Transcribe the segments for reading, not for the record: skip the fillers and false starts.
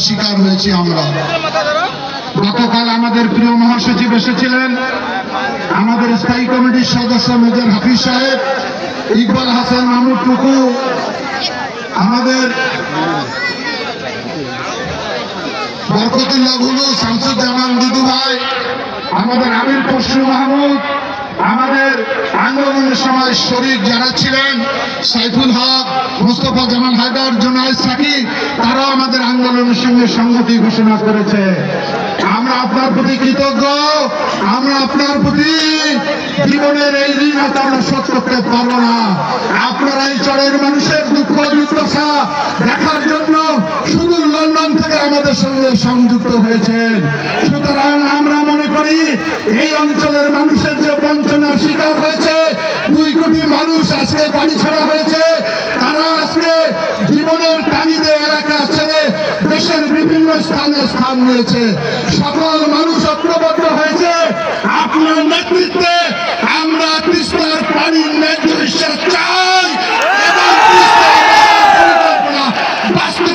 শিকার হয়েছি আমরা। গতকাল আমাদের প্রিয় মহাসচিব এসেছিলেন, আমাদের স্থায়ী কমিটির সদস্য মেজর হাফিজ সাহেব, ইকবাল হাসান মাহমুদ টুকু, আমাদের বরকতুল্লাহ গুলু, শামসুজ্জামান দুদু ভাই, আমাদের আমির খসরু মাহমুদ, আমাদের আন্দোলনের সময় শরীক যারা ছিলেন সাইফুল হক, মোস্তফা জামাল হায়দার, জোনায়েদ সাকিব, তারাও আমাদের আন্দোলনের সঙ্গে সংহতি ঘোষণা করেছে। আমরা আপনার প্রতি কৃতজ্ঞ। আমরা আপনার প্রতি জীবনের এই ঋণ আমরা শোধ করতে পারবো না। আপনারা এই চরের মানুষের দুঃখ দুর্দশা দেখার জন্য শুধু লন্ডন থেকে আমাদের সঙ্গে সংযুক্ত হয়েছেন। সুতরাং আমরা মনে করি এই অঞ্চলের মানুষের যে বঞ্চনার শিকার হয়েছে, 2 কোটি মানুষ আজকে বাড়ি ছাড়া হয়েছে, তারা আজকে জীবনের তাগিদে এলাকা ছেড়ে দেশের বিভিন্ন স্থানে স্থান নিয়েছে। সকল মানুষ ঐক্যবদ্ধ হয়েছে আপনার নেতৃত্বে। আমরা তিস্তার পানির ন্যায্য হিস্যা চাই এবং তিস্তার পরিকল্পনা বাস্তব।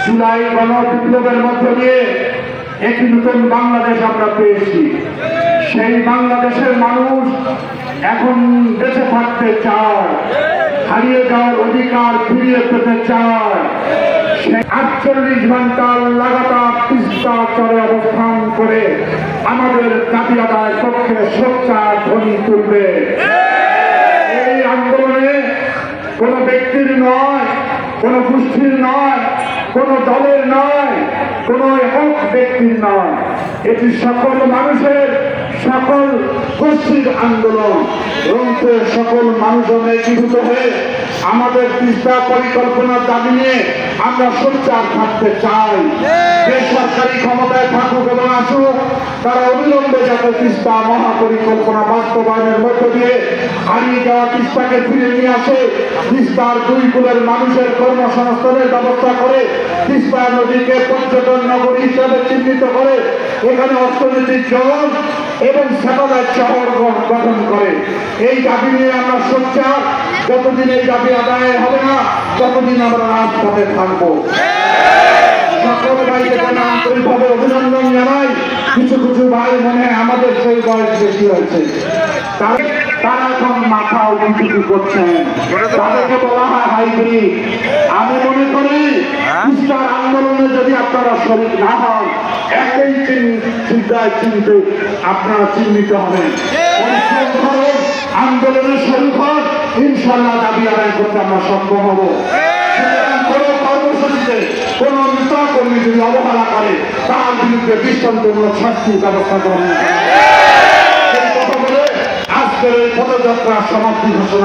জুলাই গণবিপ্লবের মধ্য দিয়ে একটি নতুন বাংলাদেশ আমরা পেয়েছি। সেই বাংলাদেশের মানুষ এখন বেঁচে থাকতে চায়, হারিয়ে যাওয়ার অধিকার ফিরিয়ে পেতে চায়। সেই 48 ঘন্টা লাগাতার তিস্তা চরে অবস্থান করে আমাদের দাবি আদায়ের পক্ষে সোচ্চার ধ্বনি তুলবে। এই আন্দোলনে কোনো ব্যক্তির নয়, কোনো গোষ্ঠীর নয়, কোনো দলের নয়, কোনো একক ব্যক্তির নয়, এটি সকল মানুষের, সকল গোষ্ঠীর আন্দোলন। সকল মানুষজন একীভূত হয়ে আমাদের তিস্তা পরিকল্পনার দাবি নিয়ে আমরা সোচ্চার থাকতে চাই। বেসরকারি ক্ষমতায় থাকুক এবং আসুক, তারা অবিলম্বে যাতে তিস্তা মহাপরিকল্পনা বাস্তবায়নের মধ্য দিয়ে হারিয়ে যাওয়া তিস্তাকে ফিরে নিয়ে আসে, তিস্তার দুই কূলের মানুষের কর্মসংস্থানের ব্যবস্থা করে, তিস্তা নদীকে পর্যটন নগরী হিসাবে চিহ্নিত করে এখানে অর্থনৈতিক জগৎ এবং স্যাটেলাইট শহর গঠন করে। এই দাবি নিয়ে আমরা সোচ্চার। যতদিন এই দাবি আদায় হবে না ততদিন আমরা রাজপথে থাকবো। সকল ভাইকে জানা আন্তরিকভাবে অভিনন্দন জানাই। কিছু কিছু ভাই মনে হয় আমাদের সেই বয়স বেশি হয়েছে, তারা এখন মাথা উঁচু করছেন, তাদেরকে বলা হয় হাইব্রিড। আমি মনে করি তিস্তার আন্দোলনে যদি আপনারা শরীর না হন, একই চিন্তায় চিনতে আপনারা চিহ্নিত হবেন। আন্দোলনের শরীর হন, ইনশাল্লাহ দাবি আদায় করতে আমরা সক্ষম হব। কোন কর্মসূচিতে কোন নেতা কর্মী যদি অবহেলা করে তার বিরুদ্ধে দৃষ্টান্তমূলক শাস্তির ব্যবস্থা করবেন। এই কথা বলে আজকের এই পদযাত্রার সমাপ্তি ঘোষণা।